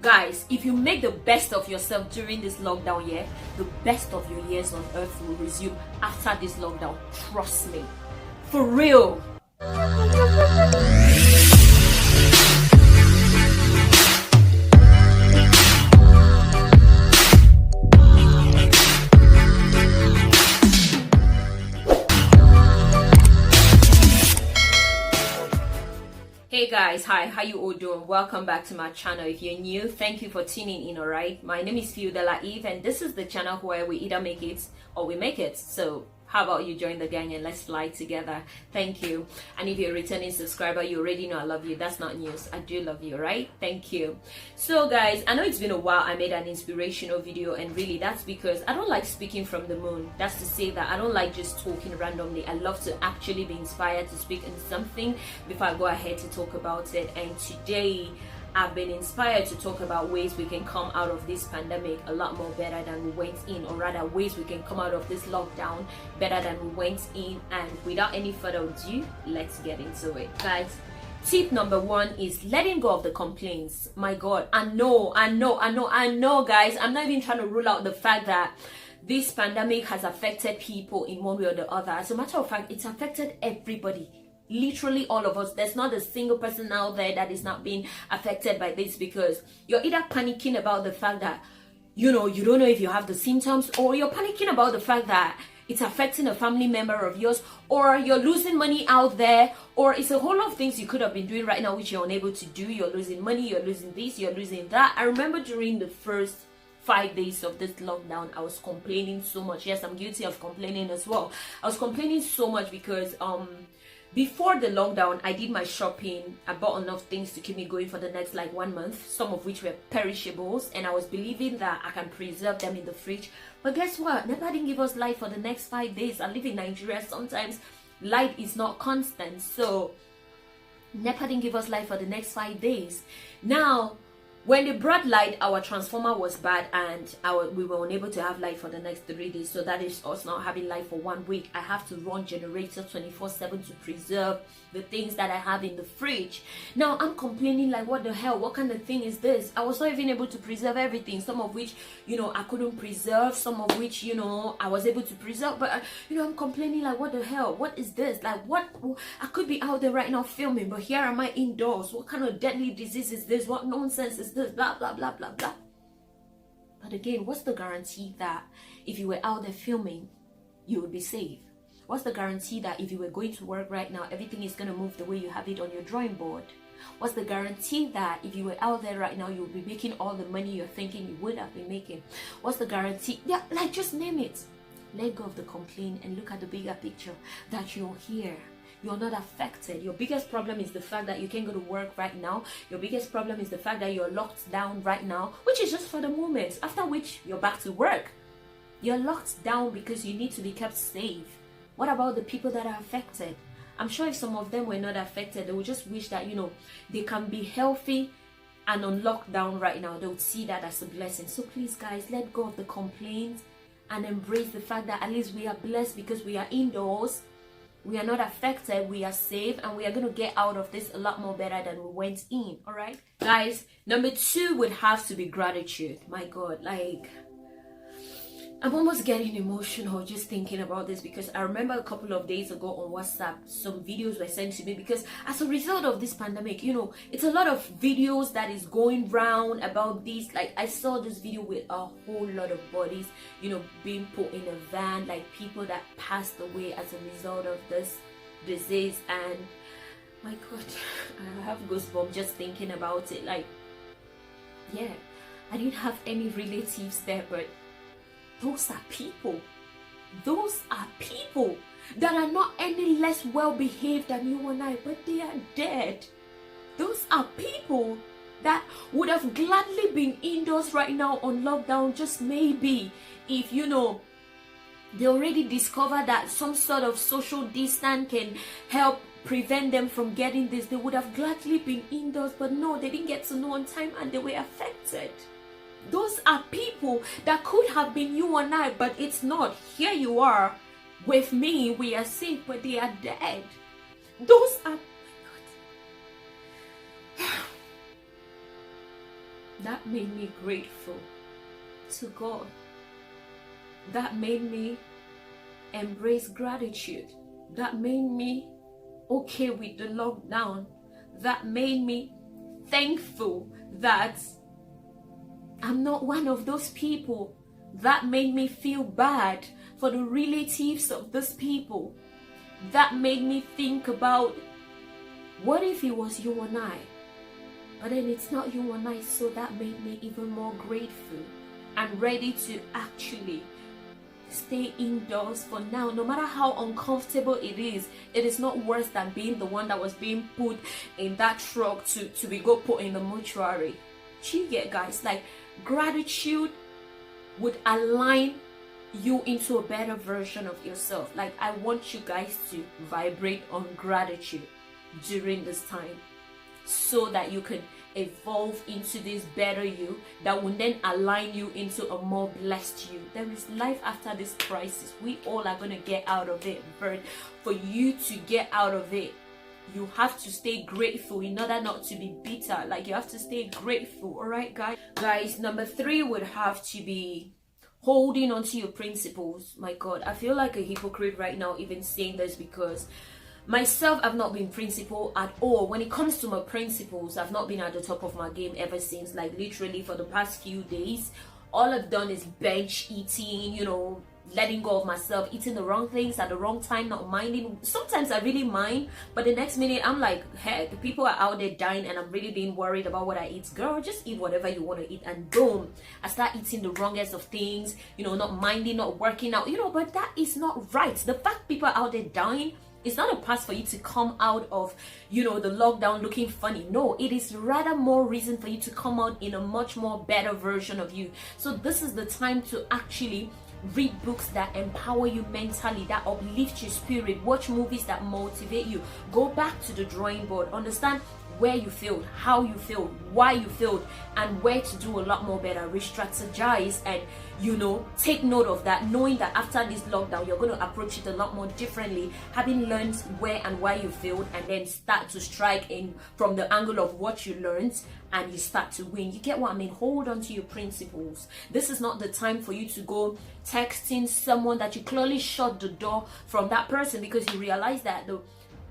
Guys, if you make the best of yourself during this lockdown year, the best of your years on earth will resume after this lockdown. Trust me. For real. Hey guys, hi, how you all doing? Welcome back to my channel. If you're new, thank you for tuning in. Alright, my name is Fiudella Eve and this is the channel where we either make it or we make it. So how about you join the gang and let's fly together? Thank you. And if you're a returning subscriber, you already know I love you. That's not news. I do love you, right? Thank you. So guys, I know it's been a while I made an inspirational video, and really that's because I don't like speaking from the moon. That's to say that I don't like just talking randomly. I love to actually be inspired to speak on something before I go ahead to talk about it. And today I've been inspired to talk about ways we can come out of this pandemic a lot more better than we went in, or rather ways we can come out of this lockdown better than we went in. And without any further ado, let's get into it. Guys, tip number one is letting go of the complaints. My God, I know guys, I'm not even trying to rule out the fact that this pandemic has affected people in one way or the other. As a matter of fact, it's affected everybody. Literally all of us. There's not a single person out there that is not being affected by this, because you're either panicking about the fact that you don't know if you have the symptoms, or you're panicking about the fact that it's affecting a family member of yours, or you're losing money out there, or it's a whole lot of things you could have been doing right now which you're unable to do. You're losing money, you're losing this, you're losing that. I remember during the first 5 days of this lockdown, I was complaining so much. Yes, I'm guilty of complaining as well. I was complaining so much because before the lockdown, I did my shopping. I bought enough things to keep me going for the next 1 month, some of which were perishables, and I was believing that I can preserve them in the fridge. But guess what? NEPA didn't give us light for the next 5 days. I live in Nigeria. Sometimes light is not constant. So NEPA didn't give us light for the next 5 days. Now, when they brought light, our transformer was bad and we were unable to have light for the next 3 days. So that is us not having light for 1 week. I have to run generator 24/7 to preserve the things that I have in the fridge. Now I'm complaining what the hell? What kind of thing is this? I was not even able to preserve everything. Some of which, I couldn't preserve. Some of which, I was able to preserve. But, I'm complaining what the hell? What is this? What? I could be out there right now filming, but here am I indoors. What kind of deadly disease is this? What nonsense is this? Blah blah blah blah blah. But again, what's the guarantee that if you were out there filming, you would be safe? What's the guarantee that if you were going to work right now, everything is going to move the way you have it on your drawing board? What's the guarantee that if you were out there right now, you would be making all the money you're thinking you would have been making? What's the guarantee? Yeah, just name it. Let go of the complaint and look at the bigger picture, that you're here. You're not affected. Your biggest problem is the fact that you can't go to work right now. Your biggest problem is the fact that you're locked down right now, which is just for the moment, after which you're back to work. You're locked down because you need to be kept safe. What about the people that are affected? I'm sure if some of them were not affected, they would just wish that, they can be healthy and on lockdown right now. They would see that as a blessing. So please, guys, let go of the complaints and embrace the fact that at least we are blessed because we are indoors. We are not affected, we are safe, and we are going to get out of this a lot more better than we went in. All right, guys, number two would have to be gratitude. My God, I'm almost getting emotional just thinking about this, because I remember a couple of days ago on WhatsApp, some videos were sent to me because as a result of this pandemic, it's a lot of videos that is going round about this. I saw this video with a whole lot of bodies, being put in a van, people that passed away as a result of this disease. And my God, I have goosebumps just thinking about it. Yeah, I didn't have any relatives there, but those are people. Those are people that are not any less well behaved than you and I, but they are dead. Those are people that would have gladly been indoors right now on lockdown, just maybe if they already discovered that some sort of social distance can help prevent them from getting this. They would have gladly been indoors, but no, they didn't get to know on time and they were affected. Those are people that could have been you and I, but it's not. Here you are with me, we are safe, but they are dead. Those are, That made me grateful to God. That made me embrace gratitude. That made me okay with the lockdown. That made me thankful that I'm not one of those people. That made me feel bad for the relatives of those people. That made me think about, what if it was you and I? But then it's not you and I, so that made me even more grateful and ready to actually stay indoors for now. No matter how uncomfortable it is not worse than being the one that was being put in that truck to be put in the mortuary. You get, guys, like, gratitude would align you into a better version of yourself. Like, I want you guys to vibrate on gratitude during this time, so that you can evolve into this better you that will then align you into a more blessed you. There is life after this crisis. We all are going to get out of it, but for you to get out of it, you have to stay grateful in order not to be bitter. Like, you have to stay grateful. All right, guys, number 3 would have to be holding on to your principles. My God, I feel like a hypocrite right now even saying this, because myself, I've not been principled at all. When it comes to my principles, I've not been at the top of my game ever since. Like, literally for the past few days, all I've done is bench eating, letting go of myself, eating the wrong things at the wrong time, not minding. Sometimes I really mind, but the next minute I'm like, heck, people are out there dying and I'm really being worried about what I eat. Girl, just eat whatever you want to eat, and boom, I start eating the wrongest of things, not minding, not working out, but that is not right. The fact people are out there dying, it's not a pass for you to come out of, the lockdown looking funny. No, it is rather more reason for you to come out in a much more better version of you. So this is the time to actually read books that empower you mentally, that uplift your spirit, watch movies that motivate you, go back to the drawing board, understand where you failed, how you failed, why you failed, and where to do a lot more better. Re-strategize and take note of that, knowing that after this lockdown you're going to approach it a lot more differently, having learned where and why you failed, and then start to strike in from the angle of what you learned, and you start to win. You get what I mean? Hold on to your principles. This is not the time for you to go texting someone that you clearly shut the door from that person, because you realize that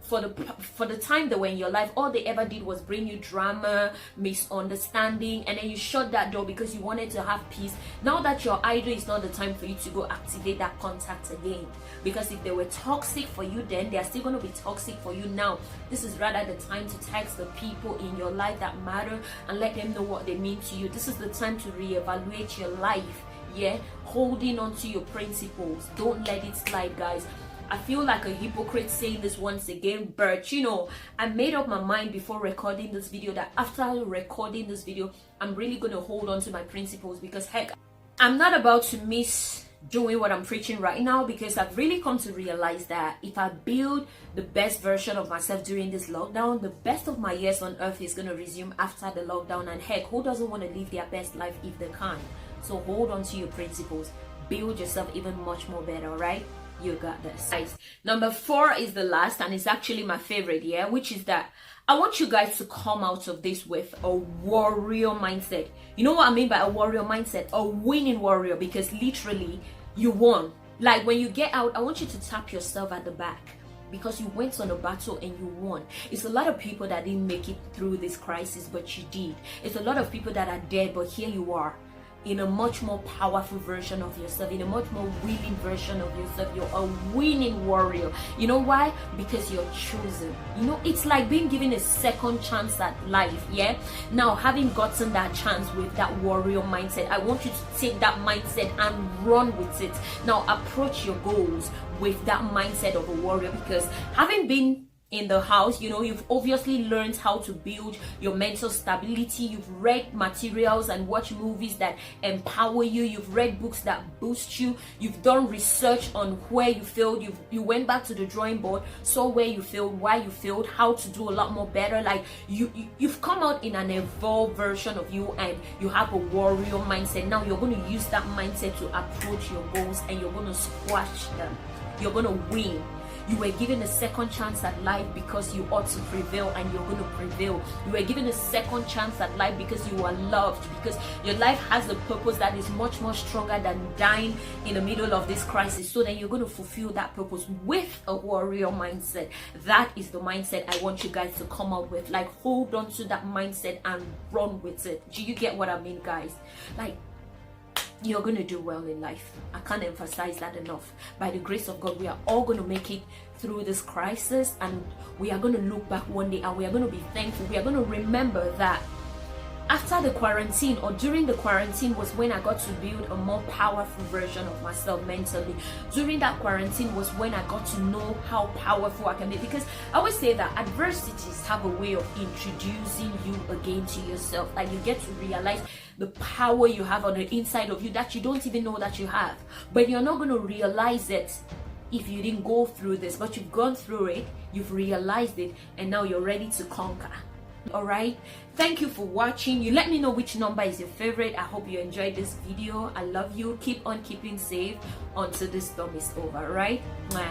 for the time they were in your life, all they ever did was bring you drama, misunderstanding, and then you shut that door because you wanted to have peace. Now that you're idle, it's not the time for you to go activate that contact again, because if they were toxic for you then, they are still going to be toxic for you now. This is rather the time to text the people in your life that matter and let them know what they mean to you. This is the time to reevaluate your life. Holding on to your principles, don't let it slide, guys. I feel like a hypocrite saying this once again, but I made up my mind before recording this video that after recording this video, I'm really going to hold on to my principles, because heck, I'm not about to miss doing what I'm preaching right now, because I've really come to realize that if I build the best version of myself during this lockdown, the best of my years on earth is going to resume after the lockdown. And heck, who doesn't want to live their best life if they can? So hold on to your principles, build yourself even much more better. All right, you got this, guys. Number 4 is the last, and it's actually my favorite, which is that I want you guys to come out of this with a warrior mindset. You know what I mean by a warrior mindset? A winning warrior, because literally you won. Like, when you get out, I want you to tap yourself at the back, because you went on a battle and you won. It's a lot of people that didn't make it through this crisis, but you did. It's a lot of people that are dead, but here you are, in a much more powerful version of yourself, in a much more winning version of yourself. You're a winning warrior. You know why? Because you're chosen. It's like being given a second chance at life. Now, having gotten that chance with that warrior mindset, I want you to take that mindset and run with it. Now, approach your goals with that mindset of a warrior, because having been in the house, you've obviously learned how to build your mental stability. You've read materials and watched movies that empower you. You've read books that boost you. You've done research on where you failed. You went back to the drawing board, saw where you failed, why you failed, how to do a lot more better. Like, you've come out in an evolved version of you, and you have a warrior mindset. Now you're going to use that mindset to approach your goals, and you're going to squash them. You're going to win. You were given a second chance at life because you ought to prevail, and you're going to prevail. You were given a second chance at life because you are loved, because your life has a purpose that is much more stronger than dying in the middle of this crisis. So then you're going to fulfill that purpose with a warrior mindset. That is the mindset I want you guys to come out with. Like, hold on to that mindset and run with it. Do you get what I mean, guys? Like, you're going to do well in life. I can't emphasize that enough. By the grace of God, we are all going to make it through this crisis, and we are going to look back one day and we are going to be thankful. We are going to remember that after the quarantine, or during the quarantine, was when I got to build a more powerful version of myself mentally. During that quarantine was when I got to know how powerful I can be, because I always say that adversities have a way of introducing you again to yourself. Like, you get to realize the power you have on the inside of you that you don't even know that you have, but you're not going to realize it if you didn't go through this. But you've gone through it, you've realized it, and now you're ready to conquer. All right, thank you for watching. You let me know which number is your favorite. I hope you enjoyed this video. I love you. Keep on keeping safe until this storm is over. Right? Mwah.